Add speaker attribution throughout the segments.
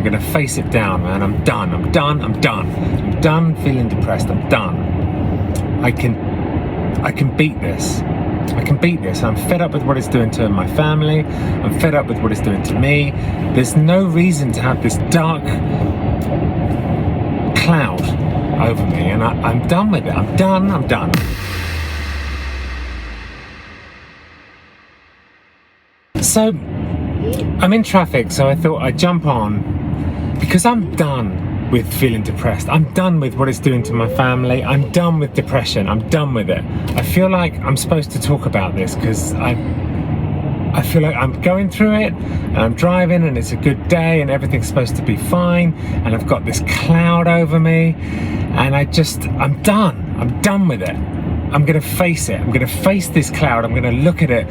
Speaker 1: gonna face it down, man. I'm done. I'm done feeling depressed. I'm done. I can beat this. I can beat this. I'm fed up with what it's doing to my family. I'm fed up with what it's doing to me. There's no reason to have this dark cloud over me, and I'm done with it. I'm done. So I'm in traffic, so I thought I'd jump on because I'm done with feeling depressed. I'm done with what it's doing to my family. I'm done with depression. I'm done with it. I feel like I'm supposed to talk about this because I feel like I'm going through it and I'm driving and it's a good day and everything's supposed to be fine, and I've got this cloud over me, and I'm done with it. I'm gonna face it. I'm gonna face this cloud. I'm gonna look at it.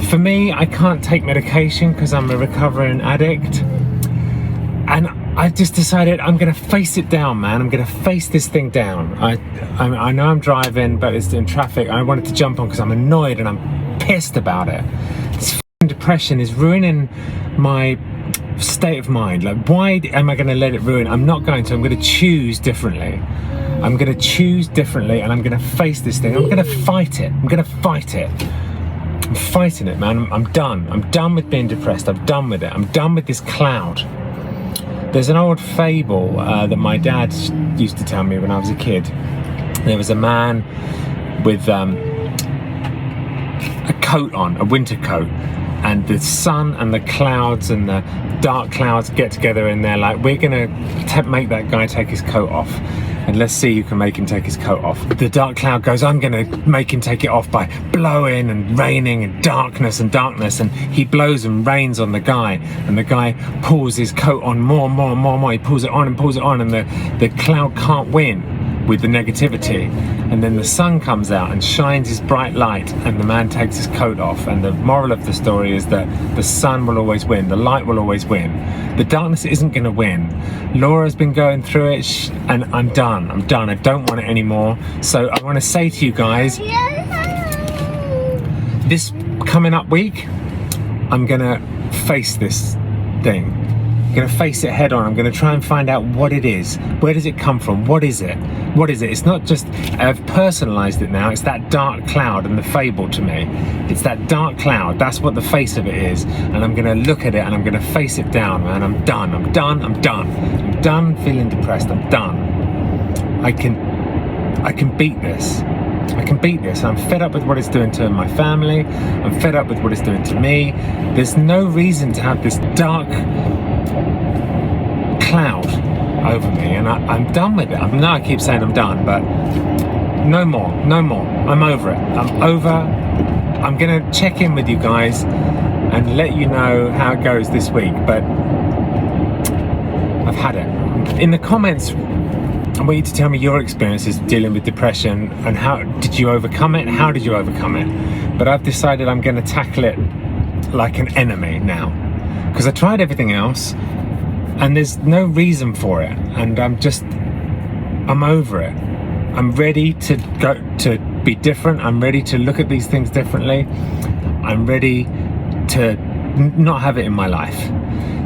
Speaker 1: For me, I can't take medication because I'm a recovering addict, and I just decided I'm gonna face it down, man. I'm gonna face this thing down. I know I'm driving, but it's in traffic. I wanted to jump on because I'm annoyed and I'm pissed about it. This f***ing depression is ruining my state of mind. Like, why am I gonna let it ruin? I'm not going to. I'm gonna choose differently. I'm gonna choose differently, and I'm gonna face this thing. I'm gonna fight it. I'm fighting it, man. I'm done. I'm done with being depressed. I'm done with it. I'm done with this cloud. There's an old fable that my dad used to tell me when I was a kid. There was a man with a coat on, a winter coat, and the sun and the clouds and the dark clouds get together and they're like, we're gonna make that guy take his coat off, and let's see who can make him take his coat off. The dark cloud goes, I'm gonna make him take it off by blowing and raining and darkness, and he blows and rains on the guy, and the guy pulls his coat on more. He pulls it on, and the cloud can't win with the negativity, and then the sun comes out and shines his bright light, and the man takes his coat off. And the moral of the story is that the sun will always win, the light will always win, the darkness isn't going to win. Laura's been going through it, and I'm done. I don't want it anymore. So I want to say to you guys, this coming up week, I'm gonna face this thing. I'm going to face it head on. I'm going to try and find out what it is. Where does it come from? What is it? It's not just, I've personalized it now. It's that dark cloud and the fable to me. It's that dark cloud. That's what the face of it is. And I'm going to look at it and I'm going to face it down, man. I'm done feeling depressed. I'm done. I can beat this. I'm fed up with what it's doing to my family. I'm fed up with what it's doing to me. There's no reason to have this dark cloud over me, and I'm done with it. I keep saying I'm done, but no more. I'm over it. I'm gonna check in with you guys and let you know how it goes this week, but I've had it. In the comments, I want you to tell me your experiences dealing with depression and how did you overcome it? But I've decided I'm going to tackle it like an enemy now, because I tried everything else and there's no reason for it, and I'm over it. I'm ready to go to be different. I'm ready to look at these things differently. I'm ready to not have it in my life.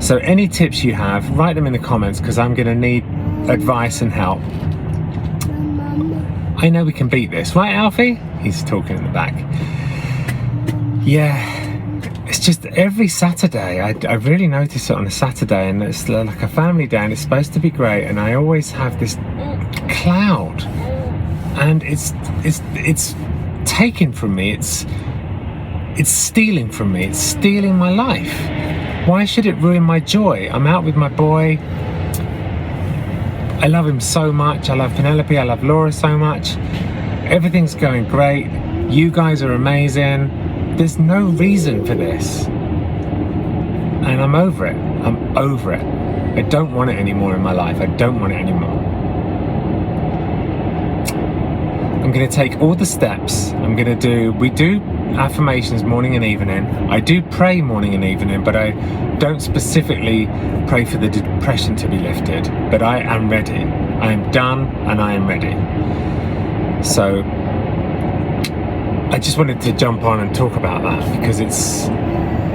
Speaker 1: So any tips you have, write them in the comments, because I'm going to need advice and help. I know we can beat this, right, Alfie? He's talking in the back. Yeah, it's just every Saturday. I really notice it on a Saturday, and it's like a family day, and it's supposed to be great, and I always have this cloud, and it's taken from me. It's stealing from me. It's stealing my life. Why should it ruin my joy? I'm out with my boy. I love him so much. I love Penelope. I love Laura so much. Everything's going great. You guys are amazing. There's no reason for this. And I'm over it. I don't want it anymore in my life. I don't want it anymore. I'm going to take all the steps. We do affirmations morning and evening. I do pray morning and evening, but I don't specifically pray for the depression to be lifted. But I am ready. I am done and I am ready. So I just wanted to jump on and talk about that, because it's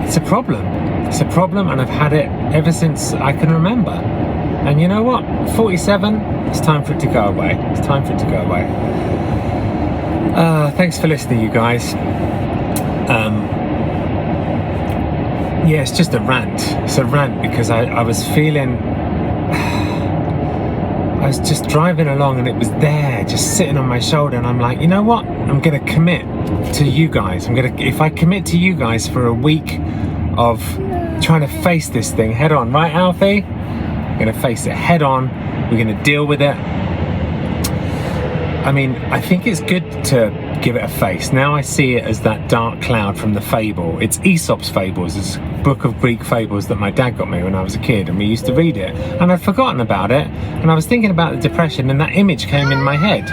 Speaker 1: It's a problem. It's a problem, and I've had it ever since I can remember. And you know what? 47, it's time for it to go away. It's time for it to go away. Thanks for listening, you guys. Yeah, it's just a rant. It's a rant because I was feeling... I was just driving along and it was there, just sitting on my shoulder, and I'm like, you know what? I'm gonna commit to you guys. If I commit to you guys for a week of trying to face this thing head on, right, Alfie? We're gonna face it head on. We're gonna deal with it. I mean, I think it's good to give it a face. Now I see it as that dark cloud from the fable. It's Aesop's Fables. It's a book of Greek fables that my dad got me when I was a kid, and we used to read it. And I'd forgotten about it, and I was thinking about the depression, and that image came in my head.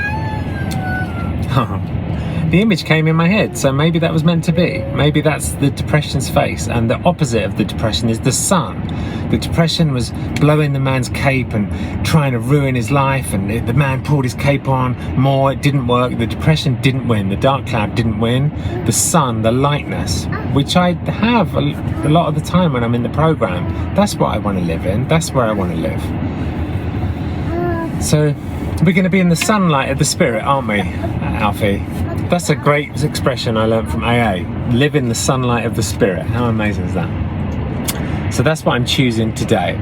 Speaker 1: The image came in my head, so maybe that was meant to be. Maybe that's the depression's face, and the opposite of the depression is the sun. The depression was blowing the man's cape and trying to ruin his life, and the man pulled his cape on more, it didn't work. The depression didn't win, the dark cloud didn't win. The sun, the lightness, which I have a lot of the time when I'm in the program, that's what I want to live in, that's where I want to live. So we're going to be in the sunlight of the spirit, aren't we, Alfie? That's a great expression I learned from AA. Live in the sunlight of the spirit. How amazing is that? So that's what I'm choosing today.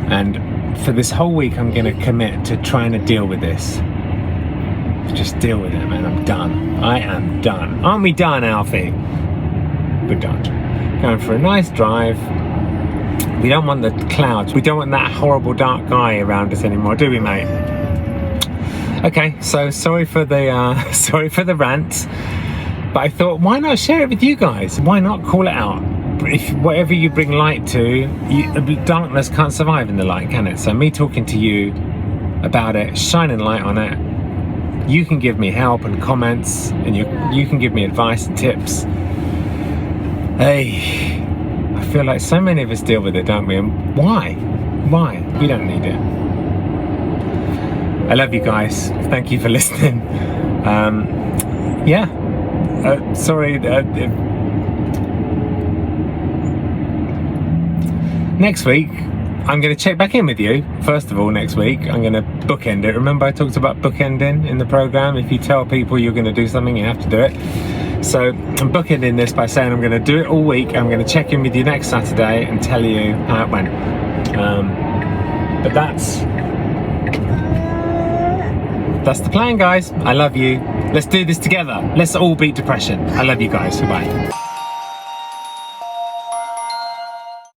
Speaker 1: And for this whole week, I'm going to commit to trying to deal with this. Just deal with it, man. I'm done. I am done. Aren't we done, Alfie? We're done. Going for a nice drive. We don't want the clouds. We don't want that horrible dark guy around us anymore, do we, mate? Okay, so sorry for the rant, but I thought, why not share it with you guys? Why not call it out? If whatever you bring light to, darkness can't survive in the light, can it? So me talking to you about it, shining light on it, you can give me help and comments, and you can give me advice and tips. Hey, I feel like so many of us deal with it, don't we? And why? We don't need it. I love you guys. Thank you for listening. Sorry. Next week, I'm going to check back in with you. First of all, next week, I'm going to bookend it. Remember I talked about bookending in the program? If you tell people you're going to do something, you have to do it. So I'm bookending this by saying I'm going to do it all week. I'm going to check in with you next Saturday and tell you how it went. But that's the plan, guys. I love you. Let's do this together. Let's all beat depression. I love you guys. Goodbye.